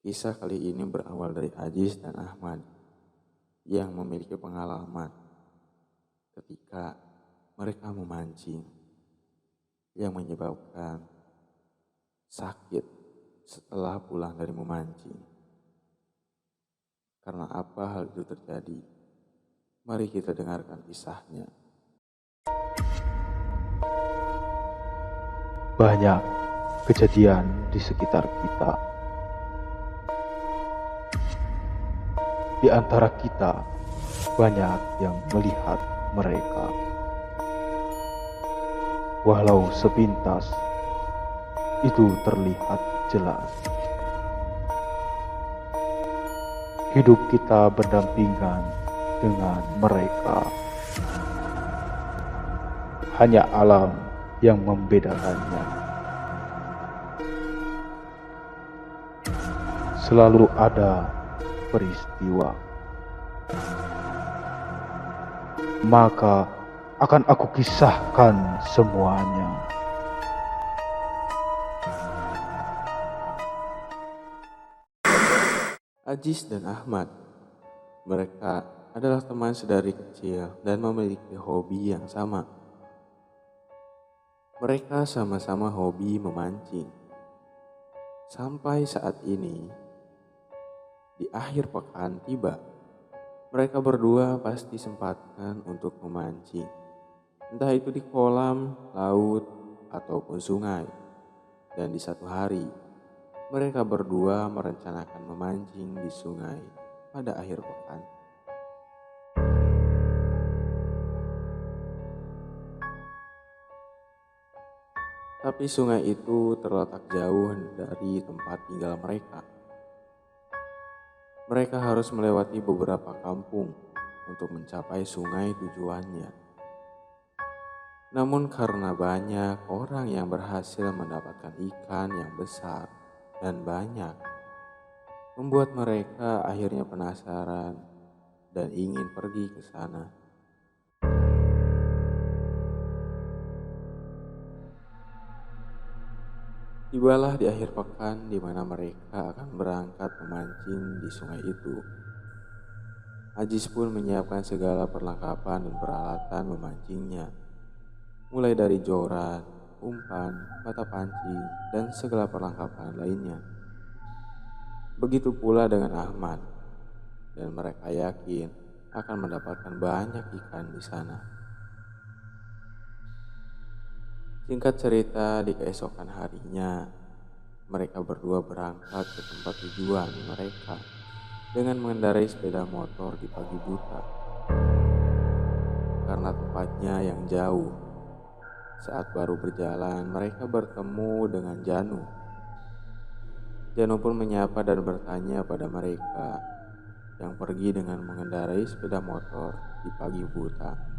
Kisah kali ini berawal dari Ajis dan Ahmad yang memiliki pengalaman ketika mereka memancing yang menyebabkan sakit setelah pulang dari memancing. Karena apa hal itu terjadi? Mari kita dengarkan kisahnya. Banyak kejadian di sekitar kita. Di antara kita, banyak yang melihat mereka. Walau sepintas, itu terlihat jelas. Hidup kita berdampingan dengan mereka. Hanya alam yang membedakannya. Selalu ada peristiwa. Maka akan aku kisahkan semuanya. Ajis dan Ahmad, mereka adalah teman sedari kecil dan memiliki hobi yang sama. Mereka sama-sama hobi memancing. Sampai saat ini, di akhir pekan tiba, mereka berdua pasti sempatkan untuk memancing. Entah itu di kolam, laut, ataupun sungai. Dan di satu hari, mereka berdua merencanakan memancing di sungai pada akhir pekan. Tapi sungai itu terletak jauh dari tempat tinggal mereka. Mereka harus melewati beberapa kampung untuk mencapai sungai tujuannya. Namun karena banyak orang yang berhasil mendapatkan ikan yang besar dan banyak, membuat mereka akhirnya penasaran dan ingin pergi ke sana. Tibalah di akhir pekan di mana mereka akan berangkat memancing di sungai itu. Ajis pun menyiapkan segala perlengkapan dan peralatan memancingnya. Mulai dari joran, umpan, mata pancing, dan segala perlengkapan lainnya. Begitu pula dengan Ahmad, dan mereka yakin akan mendapatkan banyak ikan di sana. Singkat cerita, di keesokan harinya, mereka berdua berangkat ke tempat tujuan mereka dengan mengendarai sepeda motor di pagi buta. Karena tempatnya yang jauh, saat baru berjalan mereka bertemu dengan Janu. Janu pun menyapa dan bertanya pada mereka yang pergi dengan mengendarai sepeda motor di pagi buta.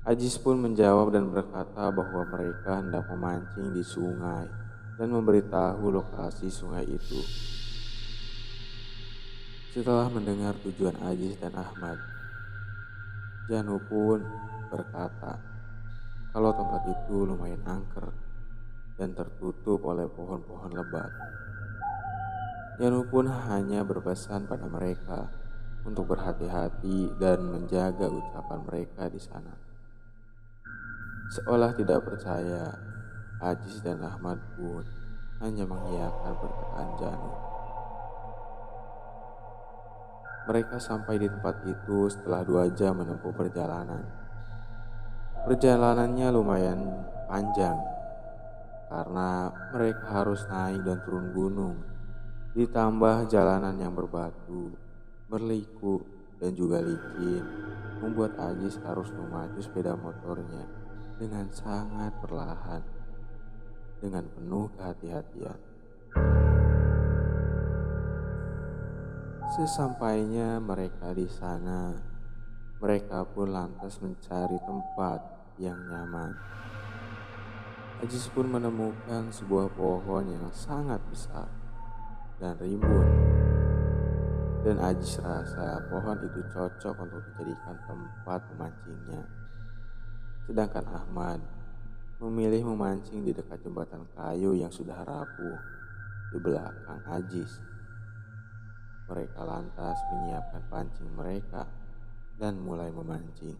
Ajis pun menjawab dan berkata bahwa mereka hendak memancing di sungai dan memberitahu lokasi sungai itu. Setelah mendengar tujuan Ajis dan Ahmad, Janu pun berkata kalau tempat itu lumayan angker dan tertutup oleh pohon-pohon lebat. Janu pun hanya berpesan pada mereka untuk berhati-hati dan menjaga ucapan mereka di sana. Seolah tidak percaya, Ajis dan Ahmad pun hanya mengiyakan perkataan Janu. Mereka sampai di tempat itu setelah 2 jam menempuh perjalanan. Perjalanannya lumayan panjang karena mereka harus naik dan turun gunung, ditambah jalanan yang berbatu, berliku, dan juga licin, membuat Ajis harus memacu sepeda motornya dengan sangat perlahan, dengan penuh kehati-hatian. Sesampainya mereka di sana, mereka pun lantas mencari tempat yang nyaman. Ajis pun menemukan sebuah pohon yang sangat besar dan rimbun. Dan Ajis rasa pohon itu cocok untuk dijadikan tempat memancingnya. Sedangkan Ahmad memilih memancing di dekat jembatan kayu yang sudah rapuh. di belakang Ajis. Mereka lantas menyiapkan pancing mereka dan mulai memancing.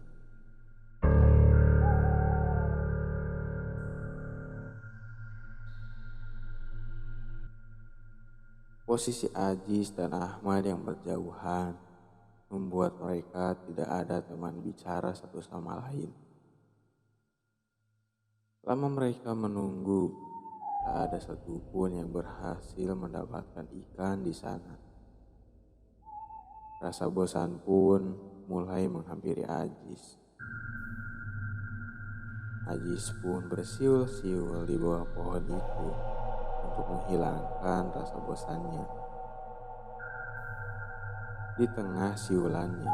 Posisi Ajis dan Ahmad yang berjauhan membuat mereka tidak ada teman bicara satu sama lain. Lama mereka menunggu, tak ada satupun yang berhasil mendapatkan ikan di sana. Rasa bosan pun mulai menghampiri Ajis. Ajis pun bersiul-siul di bawah pohon itu untuk menghilangkan rasa bosannya. Di tengah siulannya,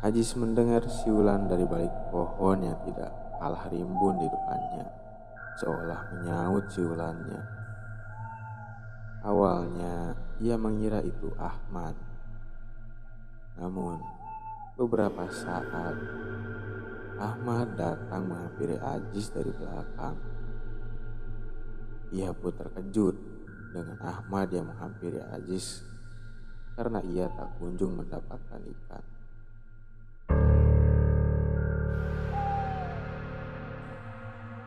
Ajis mendengar siulan dari balik pohon yang tidak kalah rimbun di depannya, seolah menyaut siulannya. Awalnya ia mengira itu Ahmad. Namun beberapa saat Ahmad datang menghampiri Ajis dari belakang. Ia pun terkejut dengan Ahmad yang menghampiri Ajis karena ia tak kunjung mendapatkan ikan.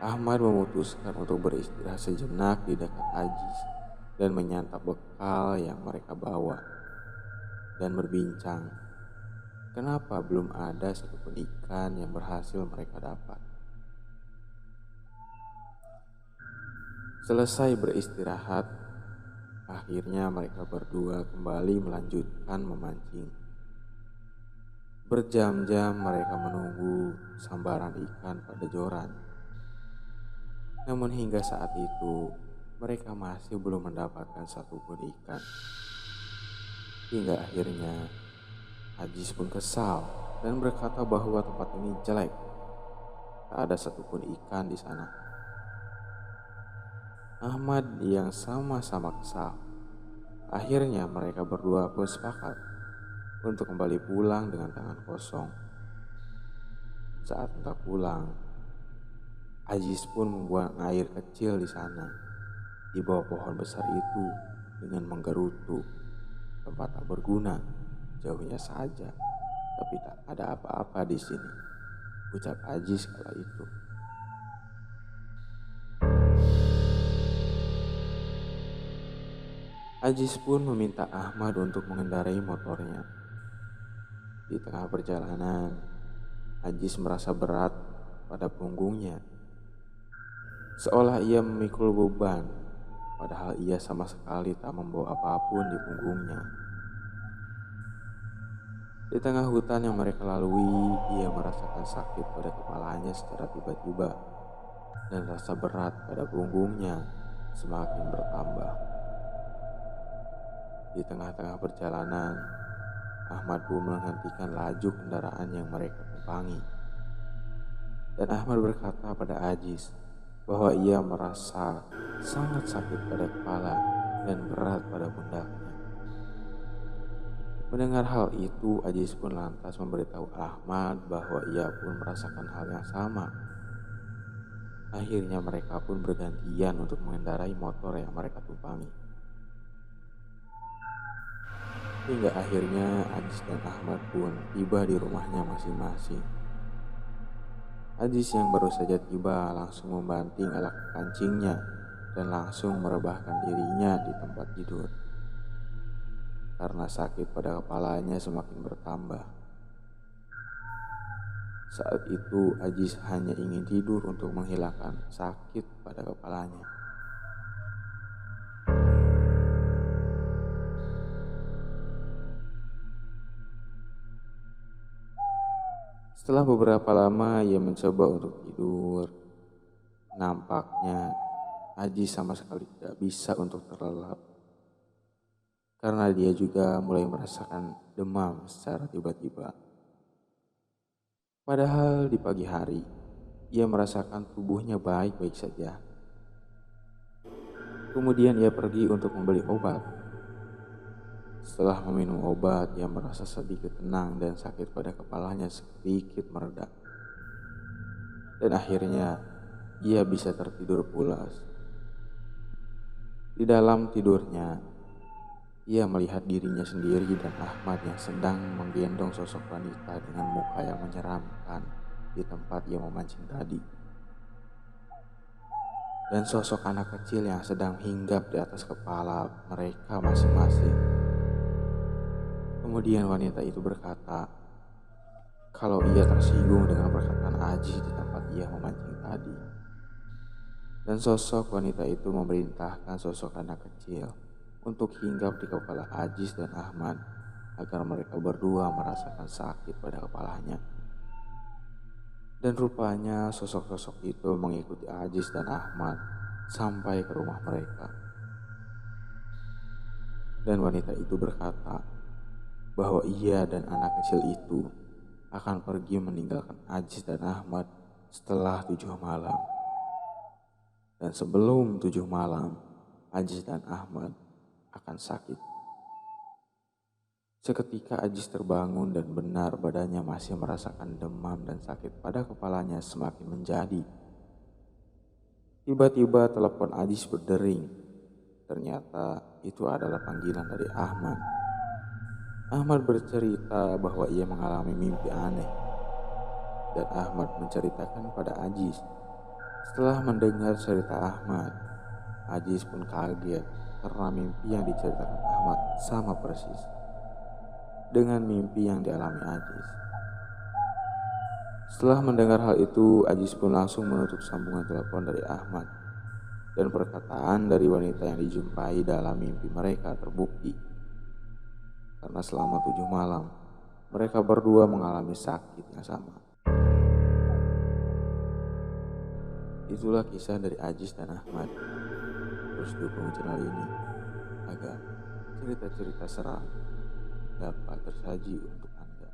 Ahmad memutuskan untuk beristirahat sejenak di dekat Ajis dan menyantap bekal yang mereka bawa dan berbincang kenapa belum ada satupun ikan yang berhasil mereka dapat. Selesai beristirahat, akhirnya mereka berdua kembali melanjutkan memancing. Berjam-jam mereka menunggu sambaran ikan pada joran. Namun hingga saat itu, mereka masih belum mendapatkan satupun ikan. Hingga akhirnya, Ajis pun kesal dan berkata bahwa tempat ini jelek. Tak ada satupun ikan di sana. Ahmad yang sama-sama kesal. Akhirnya mereka berdua pun sepakat untuk kembali pulang dengan tangan kosong. Saat hendak pulang, Ajis pun membuang air kecil di sana, di bawah pohon besar itu dengan menggerutu. Tempat tak berguna, jauhnya saja, tapi tak ada apa-apa di sini, ucap Ajis kala itu. Ajis pun meminta Ahmad untuk mengendarai motornya. Di tengah perjalanan, Ajis merasa berat pada punggungnya, seolah ia memikul beban, padahal ia sama sekali tak membawa apapun di punggungnya. Di tengah hutan yang mereka lalui, ia merasakan sakit pada kepalanya secara tiba-tiba, dan rasa berat pada punggungnya semakin bertambah. Di tengah-tengah perjalanan, Ahmad pun menghentikan laju kendaraan yang mereka tumpangi. Dan Ahmad berkata pada Ajis bahwa ia merasa sangat sakit pada kepala dan berat pada pundaknya. Mendengar hal itu, Ajis pun lantas memberitahu Ahmad bahwa ia pun merasakan hal yang sama. Akhirnya mereka pun bergantian untuk mengendarai motor yang mereka tumpangi. Hingga akhirnya Ajis dan Ahmad pun tiba di rumahnya masing-masing. Ajis yang baru saja tiba langsung membanting alat pancingnya dan langsung merebahkan dirinya di tempat tidur. Karena sakit pada kepalanya semakin bertambah. Saat itu Ajis hanya ingin tidur untuk menghilangkan sakit pada kepalanya. Setelah beberapa lama ia mencoba untuk tidur, nampaknya Ajis sama sekali tidak bisa untuk terlelap. Karena dia juga mulai merasakan demam secara tiba-tiba. Padahal di pagi hari, ia merasakan tubuhnya baik-baik saja. Kemudian ia pergi untuk membeli obat. Setelah meminum obat, ia merasa sedikit tenang dan sakit pada kepalanya sedikit mereda. Dan akhirnya, ia bisa tertidur pulas. Di dalam tidurnya, ia melihat dirinya sendiri dan Ahmad yang sedang menggendong sosok wanita dengan muka yang menyeramkan di tempat ia memancing tadi. Dan sosok anak kecil yang sedang hinggap di atas kepala mereka masing-masing. Kemudian wanita itu berkata kalau ia tersinggung dengan perkataan Ajis di tempat ia memancing tadi. Dan sosok wanita itu memerintahkan sosok anak kecil untuk hinggap di kepala Ajis dan Ahmad agar mereka berdua merasakan sakit pada kepalanya. Dan rupanya sosok-sosok itu mengikuti Ajis dan Ahmad sampai ke rumah mereka. Dan wanita itu berkata bahwa ia dan anak kecil itu akan pergi meninggalkan Ajis dan Ahmad setelah 7 malam. Dan sebelum 7 malam, Ajis dan Ahmad akan sakit. Seketika Ajis terbangun dan benar badannya masih merasakan demam dan sakit pada kepalanya semakin menjadi. Tiba-tiba telepon Ajis berdering. Ternyata itu adalah panggilan dari Ahmad. Ahmad bercerita bahwa ia mengalami mimpi aneh. Dan Ahmad menceritakan pada Ajis. Setelah mendengar cerita Ahmad, Ajis pun kaget karena mimpi yang diceritakan Ahmad sama persis dengan mimpi yang dialami Ajis. Setelah mendengar hal itu, Ajis pun langsung menutup sambungan telepon dari Ahmad. Dan perkataan dari wanita yang dijumpai dalam mimpi mereka terbukti. Karena selama 7 malam, mereka berdua mengalami sakit yang sama. Itulah kisah dari Ajis dan Ahmad. Terus dukung channel ini agar cerita-cerita seram dapat tersaji untuk Anda.